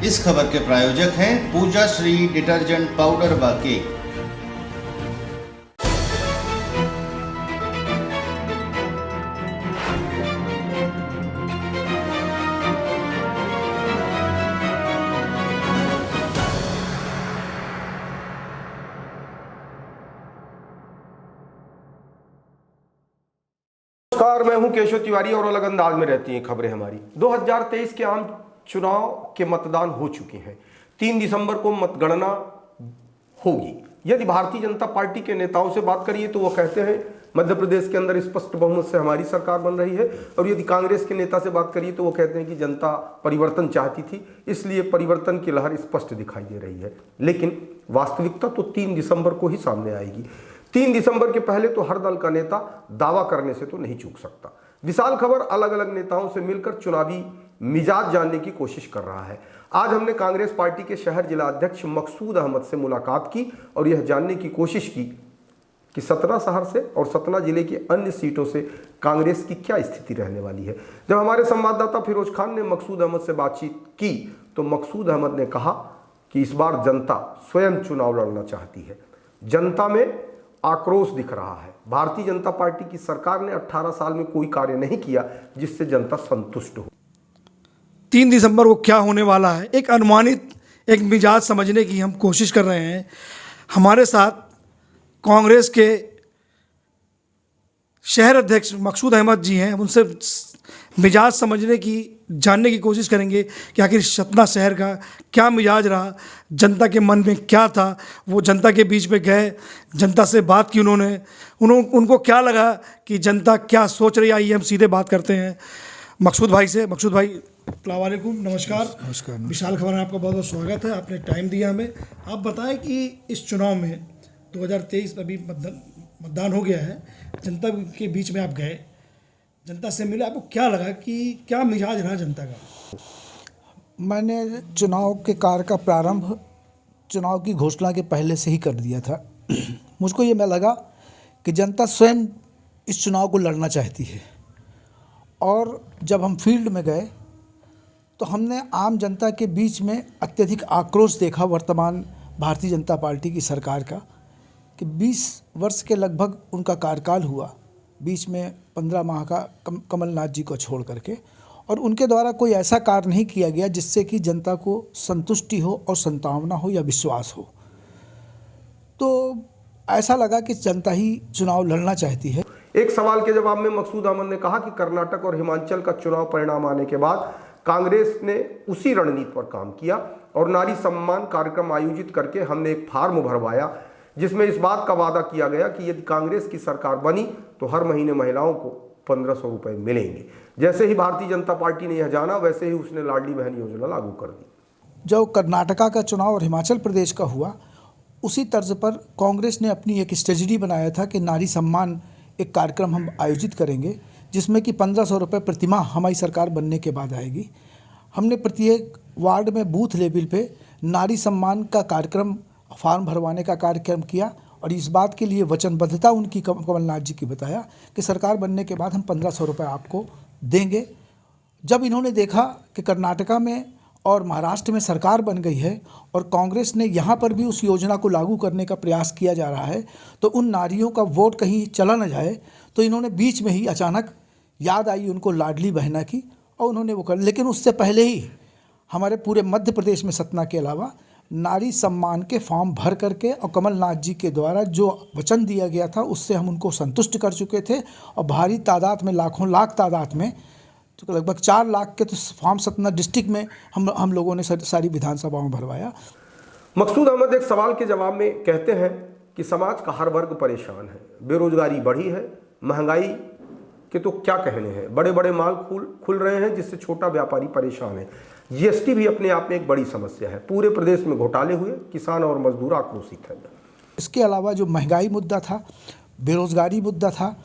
इस खबर के प्रायोजक हैं पूजा श्री डिटर्जेंट पाउडर व केक। नमस्कार, मैं हूं केशव तिवारी और अलग अंदाज में रहती हैं खबरें हमारी। 2023 के आम चुनाव के मतदान हो चुके हैं। 3 दिसंबर को मतगणना होगी। यदि भारतीय जनता पार्टी के नेताओं से बात करिए तो वो कहते हैं मध्य प्रदेश के अंदर स्पष्ट बहुमत से हमारी सरकार बन रही है, और यदि कांग्रेस के नेता से बात करिए तो वो कहते हैं कि जनता परिवर्तन चाहती थी, इसलिए परिवर्तन की लहर स्पष्ट दिखाई दे रही है। लेकिन वास्तविकता तो 3 दिसंबर को ही सामने आएगी। 3 दिसंबर के पहले तो हर दल का नेता दावा करने से तो नहीं चूक सकता। विशाल खबर अलग अलग नेताओं से मिलकर चुनावी मिजाज जानने की कोशिश कर रहा है। आज हमने कांग्रेस पार्टी के शहर जिला अध्यक्ष मकसूद अहमद से मुलाकात की और यह जानने की कोशिश की कि सतना शहर से और सतना जिले की अन्य सीटों से कांग्रेस की क्या स्थिति रहने वाली है। जब हमारे संवाददाता फिरोज खान ने मकसूद अहमद से बातचीत की तो मकसूद अहमद ने कहा कि इस बार जनता स्वयं चुनाव लड़ना चाहती है। जनता में आक्रोश दिख रहा है। भारतीय जनता पार्टी की सरकार ने 18 साल में कोई कार्य नहीं किया जिससे जनता संतुष्ट हो। 3 दिसंबर को क्या होने वाला है, एक अनुमानित एक मिजाज समझने की हम कोशिश कर रहे हैं। हमारे साथ कांग्रेस के शहर अध्यक्ष मकसूद अहमद जी हैं। उनसे मिजाज समझने की जानने की कोशिश करेंगे कि आखिर सतना शहर का क्या मिजाज रहा, जनता के मन में क्या था। वो जनता के बीच में गए, जनता से बात की उनको क्या लगा कि जनता क्या सोच रही है। आइए हम सीधे बात करते हैं मकसूद भाई से। मकसूद भाई अस्सलाम वालेकुम, नमस्कार। नमस्कार। विशाल खबर में आपका बहुत बहुत स्वागत है, आपने टाइम दिया हमें। आप बताएं कि इस चुनाव में 2023 में अभी मतदान हो गया है, जनता के बीच में आप गए, जनता से मिले, आपको क्या लगा कि क्या मिजाज रहा जनता का? मैंने चुनाव के कार्य का प्रारंभ चुनाव की घोषणा के पहले से ही कर दिया था। मुझको ये लगा कि जनता स्वयं इस चुनाव को लड़ना चाहती है, और जब हम फील्ड में गए तो हमने आम जनता के बीच में अत्यधिक आक्रोश देखा वर्तमान भारतीय जनता पार्टी की सरकार का, कि 20 वर्ष के लगभग उनका कार्यकाल हुआ, बीच में 15 माह का कमलनाथ जी को छोड़ करके, और उनके द्वारा कोई ऐसा कार्य नहीं किया गया जिससे कि जनता को संतुष्टि हो और संभावना हो या विश्वास हो। तो ऐसा लगा कि जनता ही चुनाव लड़ना चाहती है। एक सवाल के जवाब में मकसूद अहमद ने कहा कि कर्नाटक और हिमाचल का चुनाव परिणाम आने के बाद कांग्रेस ने उसी रणनीति पर काम किया और नारी सम्मान कार्यक्रम आयोजित करके हमने एक फार्म भरवाया जिसमें इस बात का वादा किया गया कि यदि कांग्रेस की सरकार बनी तो हर महीने महिलाओं को 1500 रुपये मिलेंगे। जैसे ही भारतीय जनता पार्टी ने यह जाना वैसे ही उसने लाडली बहन योजना लागू कर दी। जब कर्नाटका का चुनाव और हिमाचल प्रदेश का हुआ, उसी तर्ज पर कांग्रेस ने अपनी एक स्ट्रेटजी बनाया था कि नारी सम्मान एक कार्यक्रम हम आयोजित करेंगे जिसमें कि 1500 रुपये प्रतिमाह हमारी सरकार बनने के बाद आएगी। हमने प्रत्येक वार्ड में बूथ लेवल पे नारी सम्मान का कार्यक्रम, फॉर्म भरवाने का कार्यक्रम किया, और इस बात के लिए वचनबद्धता उनकी कमलनाथ जी की बताया कि सरकार बनने के बाद हम 1500 रुपये आपको देंगे। जब इन्होंने देखा कि कर्नाटका में और महाराष्ट्र में सरकार बन गई है और कांग्रेस ने यहाँ पर भी उस योजना को लागू करने का प्रयास किया जा रहा है, तो उन नारियों का वोट कहीं चला न जाए, तो इन्होंने बीच में ही अचानक याद आई उनको लाडली बहना की, और उन्होंने वो कर। लेकिन उससे पहले ही हमारे पूरे मध्य प्रदेश में सतना के अलावा नारी सम्मान के फॉर्म भर करके और कमलनाथ जी के द्वारा जो वचन दिया गया था उससे हम उनको संतुष्ट कर चुके थे, और भारी तादाद में, लाखों लाख तादाद में, तो लगभग 4 लाख के तो फॉर्म सतना डिस्ट्रिक्ट में हम लोगों ने सारी विधानसभाओं में भरवाया। मकसूद अहमद एक सवाल के जवाब में कहते हैं कि समाज का हर वर्ग परेशान है, बेरोजगारी बढ़ी है, महंगाई के तो क्या कहने हैं, बड़े बड़े मॉल खुल रहे हैं जिससे छोटा व्यापारी परेशान है, जीएसटी भी अपने आप में एक बड़ी समस्या है, पूरे प्रदेश में घोटाले हुए, किसान और मजदूर आक्रोशित है। इसके अलावा जो महंगाई मुद्दा था, बेरोजगारी मुद्दा था,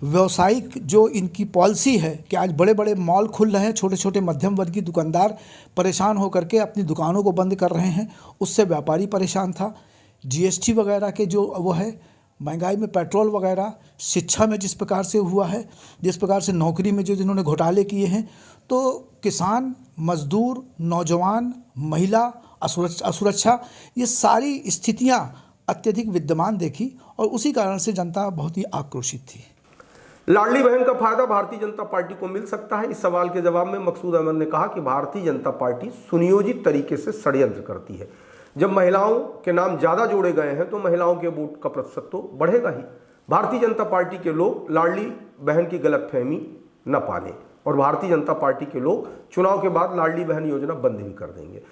व्यवसायिक जो इनकी पॉलिसी है कि आज बड़े बड़े मॉल खुल रहे हैं, छोटे छोटे मध्यम वर्गीय दुकानदार परेशान होकर के अपनी दुकानों को बंद कर रहे हैं, उससे व्यापारी परेशान था। जीएसटी वगैरह के जो वो है, महंगाई में पेट्रोल वगैरह, शिक्षा में जिस प्रकार से हुआ है, जिस प्रकार से नौकरी में जो जिन्होंने घोटाले किए हैं, तो किसान, मजदूर, नौजवान, महिला, असुरक्षा, ये सारी स्थितियां अत्यधिक विद्यमान देखी और उसी कारण से जनता बहुत ही आक्रोशित थी। लाडली बहन का फायदा भारतीय जनता पार्टी को मिल सकता है। इस सवाल के जवाब में मकसूद अहमद ने कहा कि भारतीय जनता पार्टी सुनियोजित तरीके से षड्यंत्र करती है। जब महिलाओं के नाम ज्यादा जोड़े गए हैं तो महिलाओं के वोट का प्रतिशत तो बढ़ेगा ही। भारतीय जनता पार्टी के लोग लाडली बहन की गलतफहमी न पालें और भारतीय जनता पार्टी के लोग चुनाव के बाद लाडली बहन योजना बंद भी कर देंगे।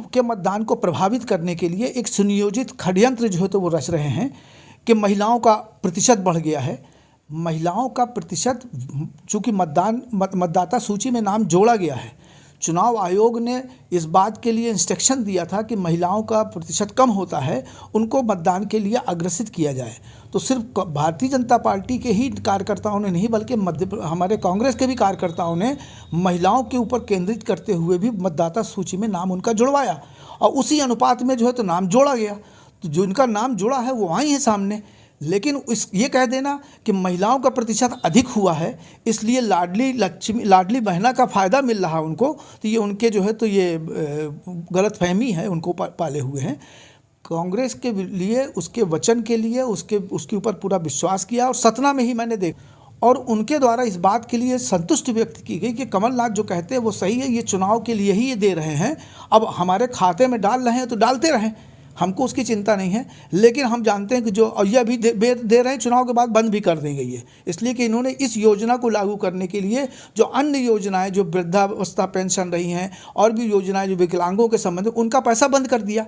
के मतदान को प्रभावित करने के लिए एक सुनियोजित षड्यंत्र जो है तो वो रच रहे हैं कि महिलाओं का प्रतिशत बढ़ गया है। महिलाओं का प्रतिशत, चूँकि मतदाता सूची में नाम जोड़ा गया है, चुनाव आयोग ने इस बात के लिए इंस्ट्रक्शन दिया था कि महिलाओं का प्रतिशत कम होता है, उनको मतदान के लिए अग्रसित किया जाए। तो सिर्फ भारतीय जनता पार्टी के ही कार्यकर्ताओं ने नहीं बल्कि हमारे कांग्रेस के भी कार्यकर्ताओं ने महिलाओं के ऊपर केंद्रित करते हुए भी मतदाता सूची में नाम उनका जुड़वाया और उसी अनुपात में जो है तो नाम जोड़ा गया। तो जो इनका नाम जुड़ा है वो आई है सामने। लेकिन ये कह देना कि महिलाओं का प्रतिशत अधिक हुआ है इसलिए लाडली बहना का फ़ायदा मिल रहा है उनको, तो ये उनके जो है तो ये गलतफहमी है, उनको पाले हुए हैं। कांग्रेस के लिए, उसके वचन के लिए उसके ऊपर पूरा विश्वास किया और सतना में ही मैंने देखा और उनके द्वारा इस बात के लिए संतुष्टि व्यक्त की गई कि कमलनाथ जो कहते हैं वो सही है, ये चुनाव के लिए ही ये दे रहे हैं, अब हमारे खाते में डाल रहे हैं तो डालते रहें, हमको उसकी चिंता नहीं है। लेकिन हम जानते हैं कि जो ये अभी दे रहे हैं चुनाव के बाद बंद भी कर देंगे ये, इसलिए कि इन्होंने इस योजना को लागू करने के लिए जो अन्य योजनाएं, जो वृद्धावस्था पेंशन रही हैं और भी योजनाएं जो विकलांगों के संबंध, उनका पैसा बंद कर दिया।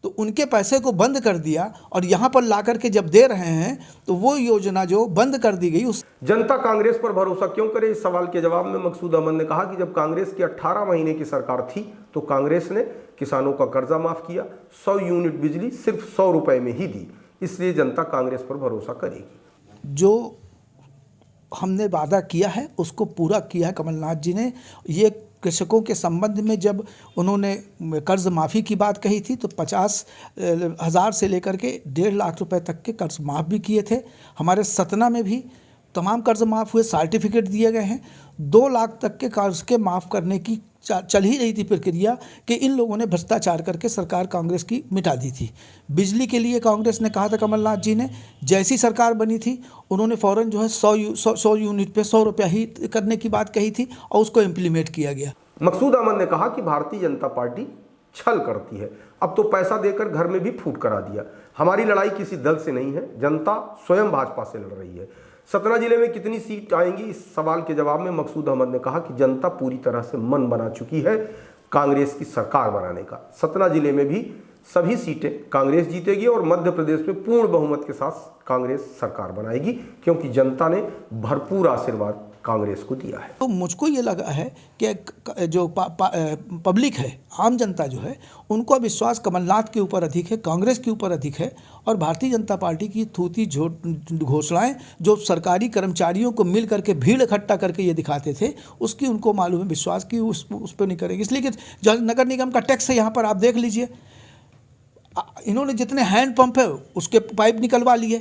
तो उनके पैसे को बंद कर दिया और यहाँ पर ला करके जब दे रहे हैं तो वो योजना जो बंद कर दी गई उस जनता कांग्रेस पर भरोसा क्यों करे, इस सवाल के जवाब में मकसूद अहमद ने कहा कि जब कांग्रेस की 18 महीने की सरकार थी तो कांग्रेस ने किसानों का कर्जा माफ किया, 100 यूनिट बिजली सिर्फ 100 रुपए में ही दी, इसलिए जनता कांग्रेस पर भरोसा करेगी। जो हमने वादा किया है उसको पूरा किया है कमलनाथ जी ने। ये कृषकों के संबंध में जब उन्होंने कर्ज माफ़ी की बात कही थी तो 50,000 से लेकर के 1.5 लाख रुपए तक के कर्ज माफ़ भी किए थे। हमारे सतना में भी तमाम कर्ज माफ़ हुए, सर्टिफिकेट दिए गए हैं। 2 लाख तक के कर्ज के माफ़ करने की चल ही रही थी प्रक्रिया कि इन लोगों ने भ्रष्टाचार करके सरकार कांग्रेस की मिटा दी थी। बिजली के लिए कांग्रेस ने कहा था, कमलनाथ जी ने जैसी सरकार बनी थी उन्होंने फ़ौरन जो है 100 यूनिट पे 100 रुपया ही करने की बात कही थी और उसको इम्प्लीमेंट किया गया। मकसूद अहमद ने कहा कि भारतीय जनता पार्टी छल करती है, अब तो पैसा देकर घर में भी फूट करा दिया। हमारी लड़ाई किसी दल से नहीं है, जनता स्वयं भाजपा से लड़ रही है। सतना जिले में कितनी सीट आएंगी, इस सवाल के जवाब में मकसूद अहमद ने कहा कि जनता पूरी तरह से मन बना चुकी है कांग्रेस की सरकार बनाने का। सतना जिले में भी सभी सीटें कांग्रेस जीतेगी और मध्य प्रदेश में पूर्ण बहुमत के साथ कांग्रेस सरकार बनाएगी क्योंकि जनता ने भरपूर आशीर्वाद कांग्रेस को दिया है। तो मुझको ये लगा है कि जो पब्लिक है, आम जनता जो है, उनको विश्वास कमलनाथ के ऊपर अधिक है, कांग्रेस के ऊपर अधिक है और भारतीय जनता पार्टी की थूथी घोषणाएं जो सरकारी कर्मचारियों को मिल करके भीड़ इकट्ठा करके ये दिखाते थे, उसकी उनको मालूम है विश्वास की उस पर नहीं करेंगे। इसलिए कि नगर निगम का टैक्स है, यहाँ पर आप देख लीजिए, इन्होंने जितने हैंड पंप है उसके पाइप निकलवा लिए,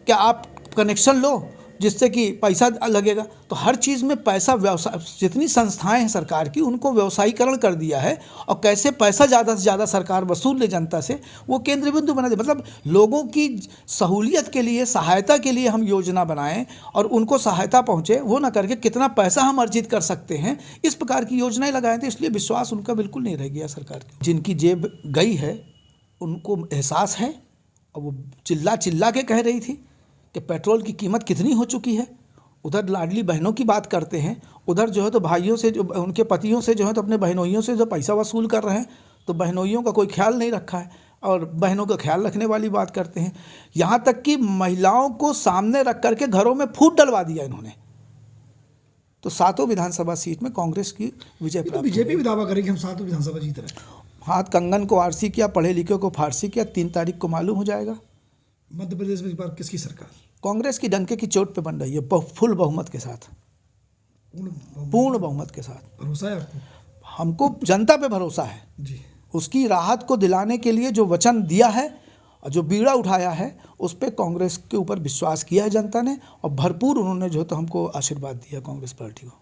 क्या आप कनेक्शन लो जिससे कि पैसा लगेगा। तो हर चीज़ में पैसा, व्यवसाय, जितनी संस्थाएं हैं सरकार की उनको व्यवसायीकरण कर दिया है और कैसे पैसा ज़्यादा से ज़्यादा सरकार वसूल ले जनता से, वो केंद्र बिंदु बना दे। मतलब लोगों की सहूलियत के लिए, सहायता के लिए हम योजना बनाएं और उनको सहायता पहुँचे, वो ना करके कितना पैसा हम अर्जित कर सकते हैं, इस प्रकार की योजनाएँ लगाएं। तो इसलिए विश्वास उनका बिल्कुल नहीं रह गया सरकार की। जिनकी जेब गई है उनको एहसास है और वो चिल्ला चिल्ला के कह रही थी कि पेट्रोल की कीमत कितनी हो चुकी है। उधर लाडली बहनों की बात करते हैं, उधर जो है तो भाइयों से, जो उनके पतियों से जो है तो अपने बहनोइयों से जो पैसा वसूल कर रहे हैं, तो बहनोइयों का कोई ख्याल नहीं रखा है और बहनों का ख्याल रखने वाली बात करते हैं। यहाँ तक कि महिलाओं को सामने रख करके घरों में फूट डलवा दिया इन्होंने। तो 7 विधानसभा सीट में कांग्रेस की विजय प्राप्त। बीजेपी भी दावा करेगी हम 7 विधानसभा जीत रहे हैं। हाथ कंगन को आरसी किया, पढ़े लिखे को फारसी किया, 3 तारीख को मालूम हो जाएगा। मध्य प्रदेश में इस बार किसकी सरकार? कांग्रेस की डंके की चोट पे बन रही है, फुल बहुमत के साथ, पूर्ण बहुमत के साथ। भरोसा है आपको? हमको जनता पे भरोसा है जी। उसकी राहत को दिलाने के लिए जो वचन दिया है और जो बीड़ा उठाया है उस पर कांग्रेस के ऊपर विश्वास किया है जनता ने और भरपूर उन्होंने जो तो हमको आशीर्वाद दिया कांग्रेस पार्टी को।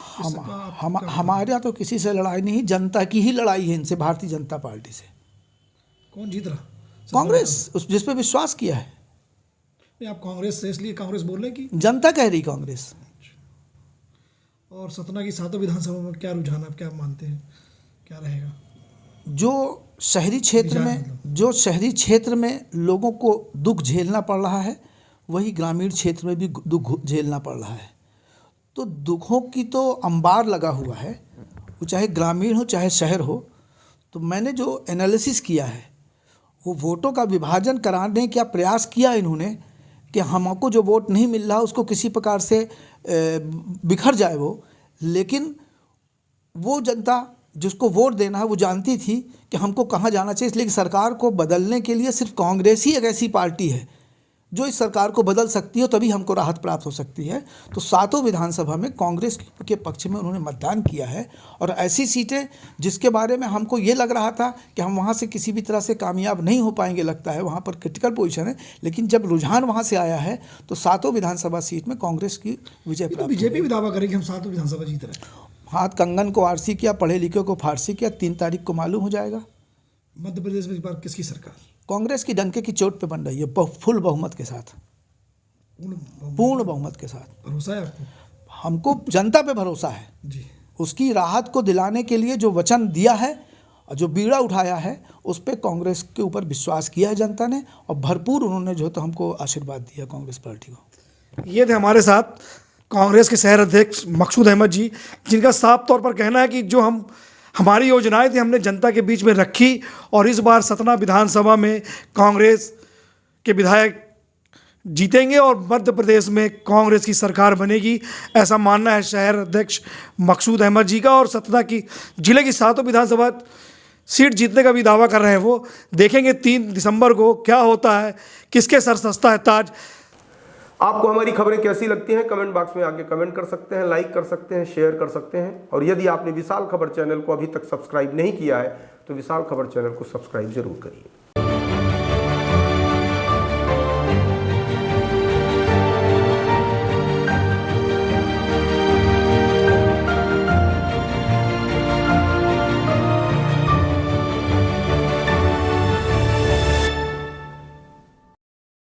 हमारे यहाँ तो किसी से लड़ाई नहीं, जनता की ही लड़ाई है इनसे, भारतीय जनता पार्टी से। कौन जीत रहा? कांग्रेस, जिस पे विश्वास किया है। नहीं, आप कांग्रेस से इसलिए कांग्रेस बोल रहे हैं कि जनता कह रही कांग्रेस। और सतना की 7 विधानसभा में क्या रुझान, आप क्या मानते हैं क्या रहेगा? जो शहरी क्षेत्र में लोगों को दुख झेलना पड़ रहा है, वही ग्रामीण क्षेत्र में भी दुख झेलना पड़ रहा है। तो दुखों की तो अंबार लगा हुआ है, वो चाहे ग्रामीण हो चाहे शहर हो। तो मैंने जो एनालिसिस किया है, वो वोटों का विभाजन कराने का प्रयास किया इन्होंने कि हमको जो वोट नहीं मिल रहा उसको किसी प्रकार से बिखर जाए वो। लेकिन वो जनता जिसको वोट देना है वो जानती थी कि हमको कहाँ जाना चाहिए, इसलिए कि सरकार को बदलने के लिए सिर्फ कांग्रेस ही एक ऐसी पार्टी है जो इस सरकार को बदल सकती है, तभी हमको राहत प्राप्त हो सकती है। तो 7 विधानसभा में कांग्रेस के पक्ष में उन्होंने मतदान किया है। और ऐसी सीटें जिसके बारे में हमको ये लग रहा था कि हम वहाँ से किसी भी तरह से कामयाब नहीं हो पाएंगे, लगता है वहाँ पर क्रिटिकल पोजीशन है, लेकिन जब रुझान वहाँ से आया है तो 7 विधानसभा सीट में कांग्रेस की विजय प्राप्त। बीजेपी भी दावा करेगी हम 7 विधानसभा जीत रहे हैं। हाथ कंगन को आरसी किया, पढ़े लिखे को फारसी किया, 3 तारीख को मालूम हो जाएगा। मध्य प्रदेश में इस बार किसकी सरकार? कांग्रेस की डंके की चोट पे बन रही है, फुल बहुमत के साथ, पूर्ण बहुमत के साथ। भरोसा है आपको? हमको जनता पे भरोसा है जी। उसकी राहत को दिलाने के लिए जो वचन दिया है और जो बीड़ा उठाया है, उस पे कांग्रेस के ऊपर विश्वास किया है जनता ने, और भरपूर उन्होंने जो तो हमको आशीर्वाद दिया कांग्रेस पार्टी को। ये थे हमारे साथ कांग्रेस के शहर अध्यक्ष मकसूद अहमद जी, जिनका साफ तौर पर कहना है कि जो हमारी योजनाएं थी हमने जनता के बीच में रखी, और इस बार सतना विधानसभा में कांग्रेस के विधायक जीतेंगे और मध्य प्रदेश में कांग्रेस की सरकार बनेगी, ऐसा मानना है शहर अध्यक्ष मकसूद अहमद जी का। और सतना की जिले की 7 विधानसभा सीट जीतने का भी दावा कर रहे हैं वो। देखेंगे 3 दिसंबर को क्या होता है, किसके सर सस्ता है ताज। आपको हमारी खबरें कैसी लगती हैं कमेंट बॉक्स में आके कमेंट कर सकते हैं, लाइक कर सकते हैं, शेयर कर सकते हैं। और यदि आपने विशाल खबर चैनल को अभी तक सब्सक्राइब नहीं किया है तो विशाल खबर चैनल को सब्सक्राइब जरूर करिए।